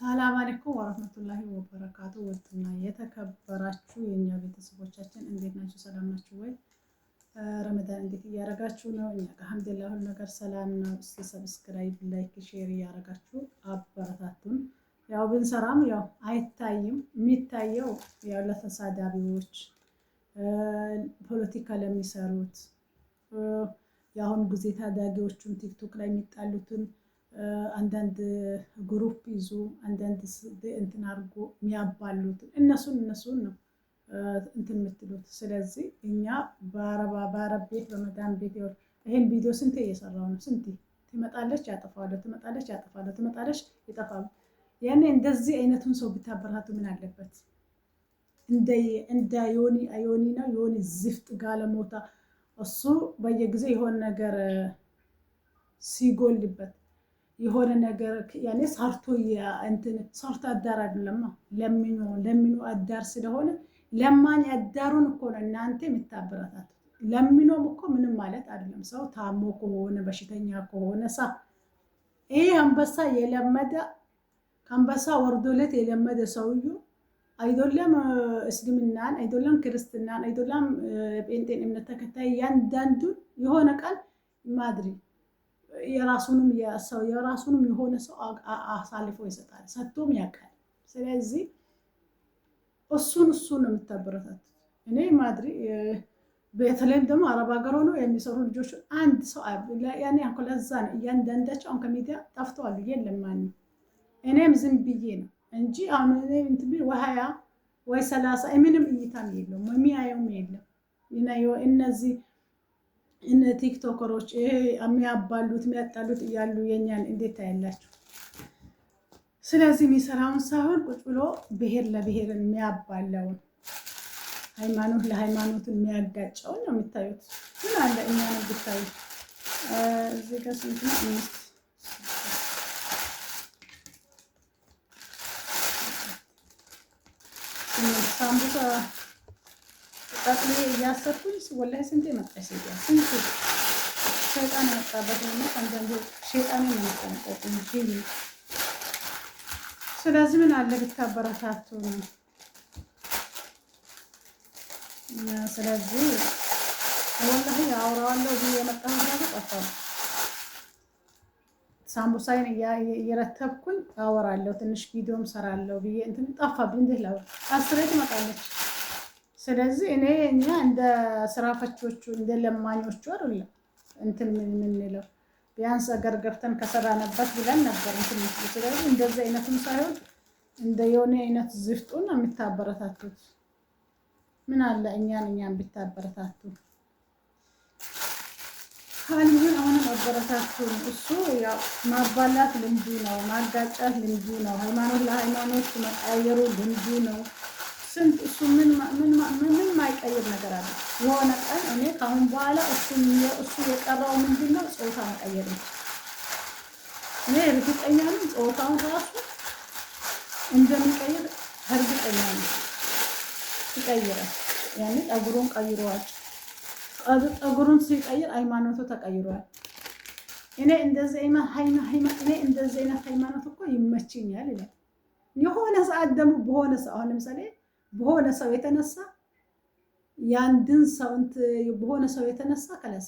ሰላም አለይኩም ወራህመቱላሂ ወበረካቱ። ወጥና የተከበራችሁ የኛ ቤተሰቦቻችን እንዴት ናችሁ? ሰላም ናችሁ ወይ? ረመዳን እንዴት እያደረጋችሁ ነው? እኛ ጋር አልሐምዱሊላህ ሁሉ ነገር ሰላም ነው። እስቲ ሰብስክራይብ፣ ላይክ፣ ሼር እያደረጋችሁ አበረታቱን። ያው ብንሰራም ያው አይታይም። የሚታየው ያው ለተሳዳቢዎች ፖለቲካ ለሚሰሩት የአሁኑ ጊዜ ታዳጊዎቹን ቲክቶክ ላይ የሚጣሉትን አንዳንድ ግሩፕ ይዞ አንዳንድ እንትን አድርጎ የሚያባሉት እነሱን ነው እንትን የምትሉት። ስለዚህ እኛ በአረብ ቤት በመዳን ቤት ይሄን ቪዲዮ ስንቴ እየሰራው ነው። ስንቴ ትመጣለች ያጠፋዋለሁ፣ ትመጣለች ያጠፋለሁ፣ ትመጣለች ይጠፋል። ያኔ እንደዚህ አይነቱን ሰው ብታበረታቱ ምን አለበት? እንደ ዮኒ ነው ዮኒ ዝፍጥ ጋለሞታ እሱ በየጊዜው የሆነ ነገር ሲጎልበት የሆነ ነገር ያኔ ሰርቶ እንትን ሰርቶ አዳር አይደለም። ለምኖ አዳር ስለሆነ ለማኝ አዳሩን እኮ ነው እናንተ የምታበረታቱት። ለምኖም እኮ ምንም ማለት አይደለም። ሰው ታሞ ከሆነ በሽተኛ ከሆነ ይሄ አንበሳ የለመደ ከአንበሳ ወርዶለት የለመደ ሰውዬው አይደለም እስልምናን አይደለም ክርስትናን አይደለም ጴንጤን እምነት ተከታይ ያንዳንዱን የሆነ ቃል ማድሪ የራሱንም የሆነ ሰው አሳልፎ ይሰጣል፣ ሰጥቶም ያውቃል። ስለዚህ እሱን ነው የምታበረታቱት። እኔ ማድሪ በተለይም ደግሞ አረብ ሀገር ሆኖ የሚሰሩ ልጆች አንድ ሰው ያኔ ለዛ ነው እያንዳንዳቸው አሁን ከሚዲያ ጠፍተዋል። የለም ማንም እኔም ዝም ብዬ ነው እንጂ አሁን እኔ እንትን ቢል ወይ 20 ወይ 30 ምንም እይታም የለውም የሚያየውም የለም። እነዚህ እነ ቲክቶከሮች ይሄ የሚያባሉት የሚያጣሉት እያሉ የኛን እንዴት ታያላችሁ? ስለዚህ የሚሰራውን ሳይሆን ቁጭ ብሎ ብሔር ለብሔርን የሚያባለውን ሃይማኖት ለሃይማኖትን የሚያጋጨውን ነው የሚታዩት። ምን አለ እኛ ነው ብታዩ እዚህ ጋር ስንት ነው ሳምቡሳ ጠቅሌ እያሰርኩኝ ወላሂ ስንቴ መጣሽ ሲያ ስንቴ ሸይጣን ያመጣበት ነው። አንዳንዱ ሸይጣን ነው የሚጠነቀቁ እንጂ። ስለዚህ ምን አለ ብታበረታቱ ነው። ስለዚህ ወላሂ አውራዋለሁ ብዬ የመጣሁት ነገር ጠፋ። ሳምቡሳይን እየረተብኩኝ አወራለሁ ትንሽ ቪዲዮም ሰራለሁ ብዬ እንትን ጠፋብኝ። እንዴት ላው አስሬ ትመጣለች። ስለዚህ እኛ እንደ ስራ ፈቾቹ እንደ ለማኞቹ አይደለም እንትን የምንለው ቢያንስ አገር ገብተን ከሰራንበት ብለን ነበር እንትን። ስለዚህ እንደዚህ አይነቱም ሳይሆን እንደ የሆነ አይነት ዝፍጡን የምታበረታቱት ምን አለ እኛን ብታበረታቱ። ካልምን አሁንም አበረታቱ። እሱ ያው ማባላት ልምዱ ነው፣ ማጋጫት ልምዱ ነው፣ ሃይማኖት ለሃይማኖት መቀየሩ ልምዱ ነው። ስንት እሱ ምን ማይቀይር ነገር አለ? የሆነ ቀን እኔ ካሁን በኋላ እሱ የቀረው ምንድነው ጾታ መቀየር ነው። እኔ እርግጠኛ ነኝ ጾታውን ራሱ እንደሚቀይር እርግጠኛ ነኝ። ይቀይራል። ያኔ ጠጉሩን ቀይሯል። ጠጉሩን ሲቀይር ሃይማኖቱ ተቀይሯል። እኔ እንደዚህ አይነት ሃይማኖት እኮ ይመችኛል ይላል። የሆነ ሰዓት ደግሞ በሆነ ሰው የተነሳ ያንድን ሰው በሆነ ሰው የተነሳ ከላስ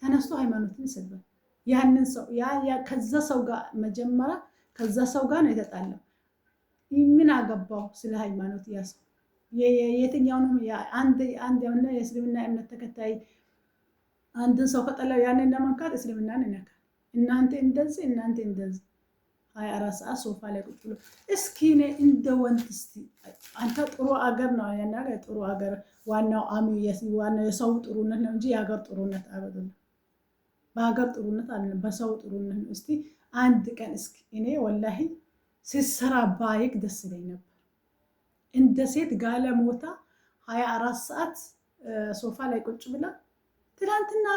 ተነስቶ ሃይማኖትን ይሰብራል። ያንን ሰው ከዛ ሰው ጋር መጀመሪያ ከዛ ሰው ጋር ነው የተጣለው። ምን አገባው ስለ ሃይማኖት ያሰው የትኛውንም አንድ የሆነ የእስልምና እምነት ተከታይ አንድን ሰው ከጠላው ያንን ለመንካት እስልምናን ይነካል። እናንተ እንደዚህ 24 ሰዓት ሶፋ ላይ ቁጭ ብሎ እስኪ እኔ እንደ ወንድ እስቲ አንተ ጥሩ አገር ነው ያናገ ጥሩ አገር ዋናው ዋናው የሰው ጥሩነት ነው እንጂ የሀገር ጥሩነት አይደለም። በሀገር ጥሩነት አይደለም፣ በሰው ጥሩነት ነው። እስቲ አንድ ቀን እስኪ እኔ ወላሂ ሲሰራ ባይክ ደስ ይለኝ ነበር። እንደ ሴት ጋለሞታ 24 ሰዓት ሶፋ ላይ ቁጭ ብላ ትላንትና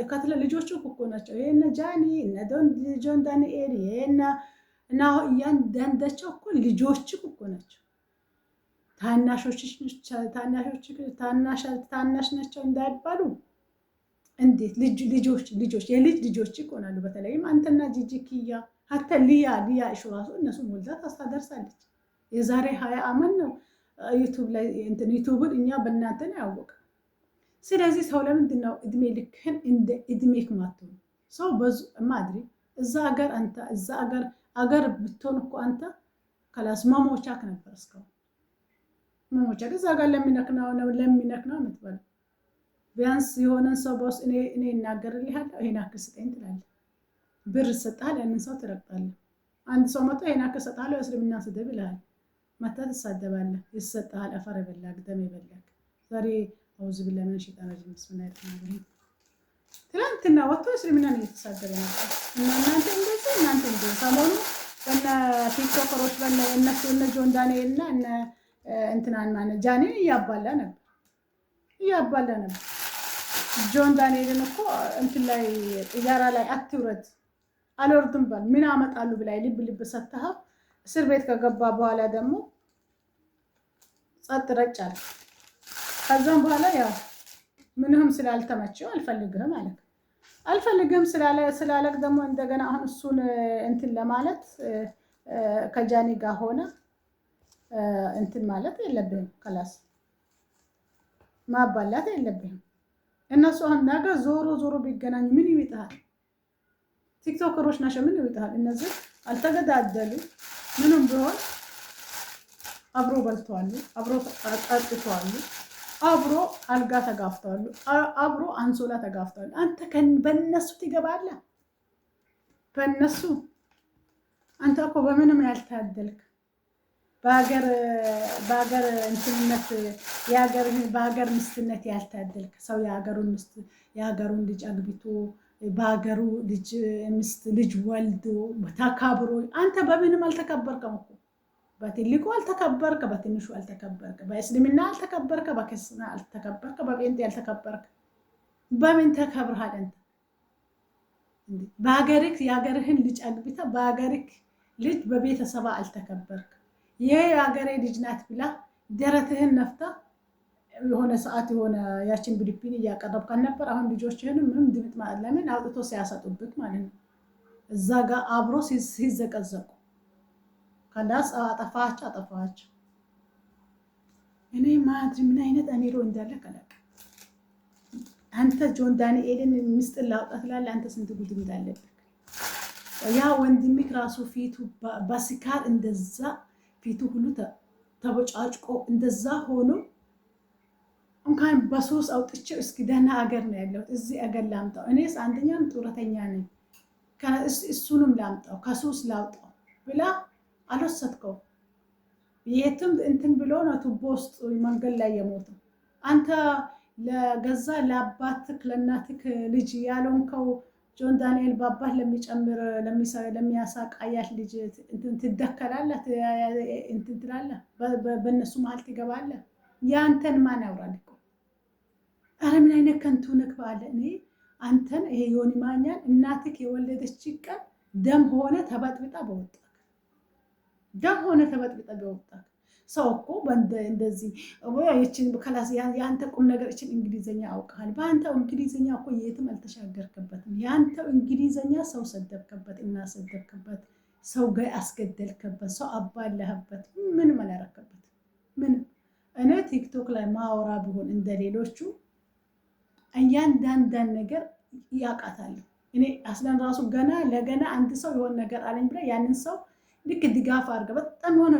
ከትለ ልጆቹ እኮ ናቸው። ይሄነ ጃኒ እነ ጆን ዳንኤል ይሄና እና እያንዳንዳቸው እኮ ልጆች እኮ ናቸው። ታናሽ ናቸው እንዳይባሉ እንዴት ልጆች የልጅ ልጆች ይሆናሉ። በተለይም አንተና ጂጂ ኪያ ሀተ ሊያ እሹ ራሱ እነሱ ሞልታ ታስታደርሳለች። የዛሬ 20 ዓመት ነው ዩቱብ ላይ ዩቱብን እኛ በእናንተ ነው ያወቀ። ስለዚህ ሰው ለምንድን ነው እድሜ ልክህን እንደ እድሜክ ማትሆን? ሰው በዙ ማድሪ እዛ ሀገር አንተ እዛ ሀገር ብትሆን እኮ አንተ ከላስ መሞቻክ ነበር። እስካሁን መሞቻክ እዛ ጋር ለሚነክናው የምትበለው ቢያንስ የሆነን ሰው በውስጥ እኔ ይናገርልሃለሁ ይሄን አክል ስጠኝ ትላለህ። ብር ይሰጥሃል፣ ያንን ሰው ትረግጣለህ። አንድ ሰው መጥቶ ይሄን አክል እሰጥሃለሁ እስልምና ስደብ ይልሃል፣ መተህ ትሳደባለህ፣ ይሰጥሃል። አፈር የበላክ ደም የበላክ ዛሬ አውዝ ቢላሂ ሚነ ሸይጣን ረጂም ቢስሚላሂ ረህማኒ ረሂም። ትናንትና ወጥቶ እስልምናን እየተሳደበ ነበር። እናንተ እንደዚህ ሰሞኑ በነ ቲክቶከሮች በነ እነሱ እነ ጆን ዳንኤል እና እነ እንትናን ማለት ጃኒን እያባላ ነበር። ጆን ዳንኤልን እኮ እንትን ላይ ጥያራ ላይ አትውረድ አልወርድም ባል ምን አመጣሉ ብላይ ልብ ሰተኸው እስር ቤት ከገባ በኋላ ደግሞ ጸጥ ረጭ አለ። ከዛም በኋላ ያው ምንህም ስላልተመቸው አልፈልግህም አለ። አልፈልግህም ስላለቅ ደግሞ እንደገና አሁን እሱን እንትን ለማለት ከጃኒ ጋር ሆነ እንትን ማለት የለብህም። ከላስ ማባላት የለብህም። እነሱ አሁን ነገ ዞሮ ቢገናኙ ምን ይውጣል? ቲክቶከሮች ናቸው። ምን ይውጣል? እነዚህ አልተገዳደሉ ምንም ቢሆን አብሮ በልተዋል፣ አብሮ ጠጥተዋል፣ አብሮ አልጋ ተጋፍተዋል፣ አብሮ አንሶላ ተጋፍተዋል። አንተ በእነሱ ትገባለህ? በእነሱ አንተ እኮ በምንም ያልታደልክ በሀገር እንትነት በሀገር ምስትነት ያልታደልክ ሰው የሀገሩን ልጅ አግብቶ በሀገሩ ልጅ ወልዶ ተከብሮ አንተ በምንም አልተከበርከም እኮ። በትልቁ አልተከበርክ፣ በትንሹ አልተከበርክ፣ በእስልምና አልተከበርክ፣ በክርስትና አልተከበርክ፣ በጴንጤ አልተከበርክ። በምን ተከብረሃል አንተ? የሀገርህን ልጅ አግብታ በሀገርህ ልጅ በቤተሰባ አልተከበርክ። ይሄ የሀገሬ ልጅ ናት ብላ ደረትህን ነፍታ የሆነ ሰዓት የሆነ ያችን ብድፒን እያቀረብካን ነበር። አሁን ልጆችህንም ምንም ድምጥ ማለት ለምን አውጥቶ ሲያሰጡብት ማለት ነው። እዛ ጋር አብሮ ሲዘቀዘቁ ከላስ አጠፋቸው። እኔ ማድሪ ምን አይነት አሚሮ እንዳለ ከለቅ አንተ ጆን ዳንኤልን ምስጢር ላውጣት ላለ አንተ ስንት ጉድ እንዳለብህ ያ ወንድምክ ራሱ ፊቱ በስካር እንደዛ ፊቱ ሁሉ ተቦጫጭቆ እንደዛ ሆኖ እንኳን በሶስ አውጥቼው እስኪ ደህና አገር ነው ያለው እዚህ አገር ላምጣው። እኔስ አንደኛም ጡረተኛ ነኝ እሱንም ላምጣው ከሶስ ላውጣው ብላ አልወሰድከው። የትም እንትን ብሎ ነው ቱቦ ውስጥ መንገድ ላይ የሞተው። አንተ ለገዛ ለአባትክ ለእናትክ ልጅ ያልሆንከው ጆን ዳንኤል በአባት ለሚጨምር ለሚያሳቃያት ልጅ እንትን ትደከላለህ፣ እንትን ትላለህ፣ በእነሱ መሀል ትገባለህ። ያንተን ማን ያውራል እኮ? ኧረ ምን አይነት ከንቱ ነክ ባለ እኔ አንተን ይሄ ዮኒ ማኛን እናትክ የወለደች ቀን ደም ሆነ ተበጥብጣ በወጣክ ሰው እኮ እንደዚህ ይችን ከላስ የአንተ ቁም ነገር ይችን እንግሊዘኛ አውቃል። በአንተው እንግሊዘኛ እኮ የትም አልተሻገርከበትም። የአንተው እንግሊዘኛ ሰው ሰደብከበት፣ እናሰደብከበት፣ ሰው ጋር አስገደልከበት፣ ሰው አባላህበት፣ ምንም አላረከበት። ምንም እኔ ቲክቶክ ላይ ማወራ ቢሆን እንደሌሎቹ እያንዳንዳን ነገር ያውቃታለሁ። እኔ አስለን ራሱ ገና ለገና አንድ ሰው የሆነ ነገር አለኝ ብለ ያንን ሰው ልክ ድጋፍ አድርገ በጣም የሆነ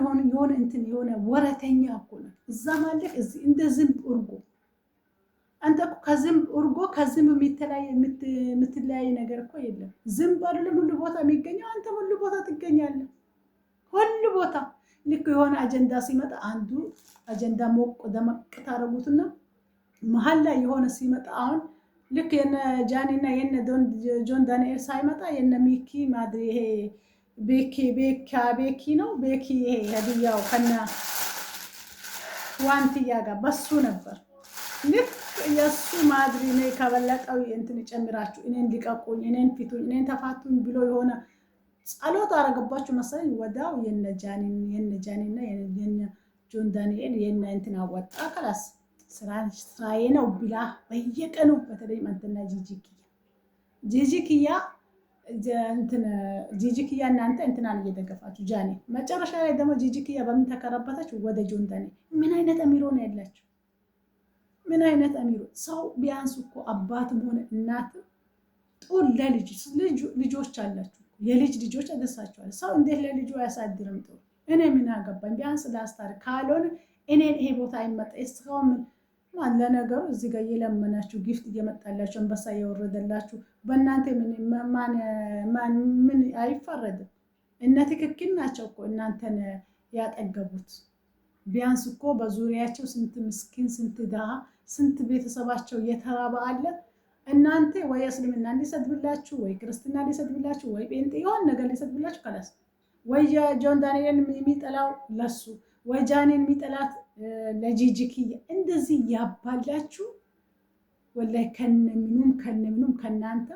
ወረተኛ እኮ ነው። እዛ ማለት እዚህ እንደ ዝንብ እርጎ አንተ እኮ ከዝንብ የምትለያይ ነገር እኮ የለም። ዝንብ አይደለም ሁሉ ቦታ የሚገኘው፣ አንተ ሁሉ ቦታ ትገኛለህ። ሁሉ ቦታ ልክ የሆነ አጀንዳ ሲመጣ አንዱ አጀንዳ ሞቅ ደመቅ ታደርጉትና መሀል ላይ የሆነ ሲመጣ አሁን ልክ የነ ጃኒና የነ ጆን ዳንኤል ሳይመጣ የነ ሚኪ ማድሪ ይሄ ቤኪ ነው ቤኪ ይሄ ሀዲያው ከና ዋንትያ ጋር በሱ ነበር። ልክ የሱ ማድሪ ነው ከበለጠው እንትን ጨምራችሁ እኔን ሊቀቁኝ፣ እኔን ፊቱኝ፣ እኔን ተፋቱኝ ብሎ የሆነ ጸሎት አረገባችሁ መሰለኝ። ወዳው የነ ጃኒና የነ ጆን ዳንኤል የነ እንትን አወጣ ከላስ ስራዬ ነው ብላ በየቀኑ በተለይ አንተና ጂጂኪያ ጂጂኪያ እናንተ እንትናን እየደገፋችሁ ጃኒ መጨረሻ ላይ ደግሞ ጂጂኪያ በምን ተከረበተች? ወደ ጆንታኔ። ምን አይነት አሚሮ ነው ያላችሁ? ምን አይነት አሚሮ ሰው ቢያንስ እኮ አባትም ሆነ እናትም ጡል ልጆች አላችሁ፣ የልጅ ልጆች አደሳችኋል። ሰው እንዴት ለልጁ አያሳድርም? ጥሩ እኔ ምን አገባኝ? ቢያንስ ላስታር ካልሆነ እኔን ይሄ ቦታ አይመጣ እስካሁን ማን ለነገሩ እዚህ ጋር እየለመናችሁ ጊፍት እየመጣላችሁ አንበሳ እየወረደላችሁ በእናንተ ምን አይፈረድም። እነ ትክክል ናቸው እኮ እናንተን ያጠገቡት። ቢያንስ እኮ በዙሪያቸው ስንት ምስኪን፣ ስንት ድሃ፣ ስንት ቤተሰባቸው እየተራበ አለ። እናንተ ወይ እስልምና እንዲሰድብላችሁ ወይ ክርስትና እንዲሰድብላችሁ ወይ ጴንጤ የሆነ ነገር እንዲሰድብላችሁ ከላስ ወይ ጆን ዳንኤልን የሚጠላው ለሱ ወይ ጃኔን የሚጠላት ለጂጂኪያ እንደዚህ ያባላችሁ። ወላይ ከነምኑም ከናንተ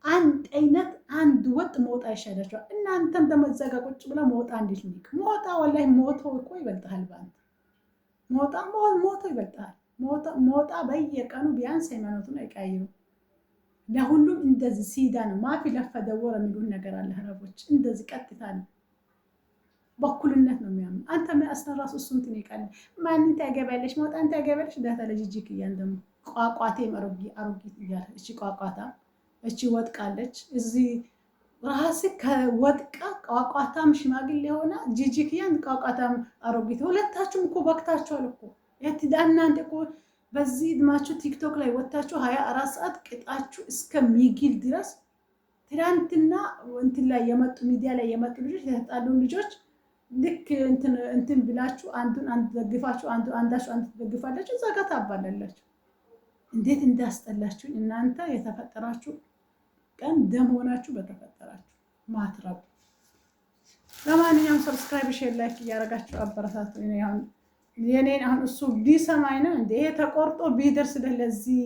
አንድ አይነት አንድ ወጥ ሞጣ ይሻላችኋል። እናንተም ተመዘጋ ቁጭ ብላ ሞጣ እንዴት ልክ ሞጣ ወላይ ሞቶ እኮ ይበልጣል። ባንተ ሞቶ ይበልጣል። ሞጣ በየቀኑ ቢያንስ ሃይማኖቱን አይቀይሩ። ለሁሉም እንደዚህ ሲዳ ነው። ማፊ ለፈደወረ የሚሉን ነገር አለ። አረቦች እንደዚህ ቀጥታ ነው፣ በኩልነት ነው የሚያምኑ። አንተ ምን አስነራሱ እሱን ትንቃለ። ማንን ታገባለሽ? ሞጣን ታገባለሽ? ዳታ ለጂጂክ እያንደም ቋቋቴም አሮጊት እያለ እቺ ቋቋታ እቺ ወጥቃለች። እዚህ ራስ ከወጥቃ ቋቋታም ሽማግሌ ሆና ጂጂክያን ቋቋታም አሮጊት። ሁለታችሁም እኮ በክታችኋል እኮ እናንተ እኮ በዚህ እድማችሁ ቲክቶክ ላይ ወጥታችሁ 24 ሰዓት ቅጣችሁ እስከሚግል ድረስ ትናንትና እንትን ላይ የመጡ ሚዲያ ላይ የመጡ ልጆች የተጣሉ ልጆች ልክ እንትን ብላችሁ አንዱን አንድ ደግፋችሁ አንዳችሁ አንድ ትደግፋላችሁ፣ እዛ ጋር ታባላላችሁ። እንዴት እንዳስጠላችሁ እናንተ የተፈጠራችሁ ቀን ደም ሆናችሁ በተፈጠራችሁ ማትረቡ። ለማንኛውም ሰብስክራይብ፣ ሼር፣ ላይክ እያደረጋችሁ አበረታቱ። የኔን አሁን እሱ ቢሰማኝ ነው እንዴ ተቆርጦ ቢደርስ ለዚህ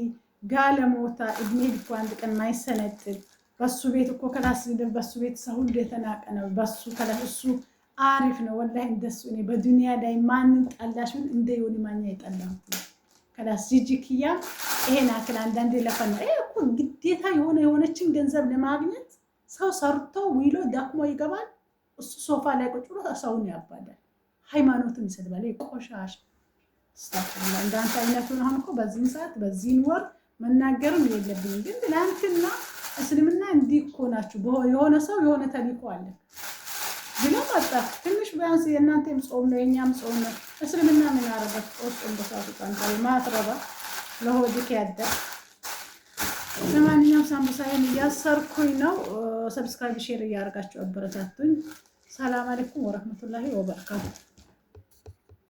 ጋለሞታ እድሜ ልኮ አንድ ቀን ማይሰነጥል በሱ ቤት እኮ ከላስ በሱ ቤት ሰው ሁሉ የተናቀ ነው። በሱ ከላስ እሱ አሪፍ ነው ወላሂ። እንደሱ እኔ በዱንያ ላይ ማንን ጠላሽ ምን እንደ ዮኒ ማኛ ይጠላሁት ከላስ ጂጂኪያ ይሄን አክል አንዳንዴ ለፈና እኮ ግዴታ የሆነችን ገንዘብ ለማግኘት ሰው ሰርቶ ውሎ ዳክሞ ይገባል። እሱ ሶፋ ላይ ቁጭ ብሎ ሰውን ያባላል፣ ሃይማኖትን ይሰድባል። ቆሻሽ ስታፍላ እንዳንተ አይነቱን አሁን እኮ በዚህን ሰዓት በዚህን ወር መናገርም የለብኝም። ግን ትናንትና እስልምና እንዲህ እኮ ናችሁ። የሆነ ሰው የሆነ ተልእኮ አለ ብሎ መጣ። ትንሽ ቢያንስ የእናንተም ጾም ነው የኛም ጾም ነው። እስልምና ምን አረጋት? ጾም በሳቱ ጣንታሪ ማትረባ ለሆድክ ያደር። ለማንኛውም ሳምቡሳዬን እያሰርኩኝ ነው። ሰብስክራይብ ሼር እያደረጋችሁ አበረታቱኝ። ሰላም አለይኩም ወረህመቱላሂ ወበረካቱ።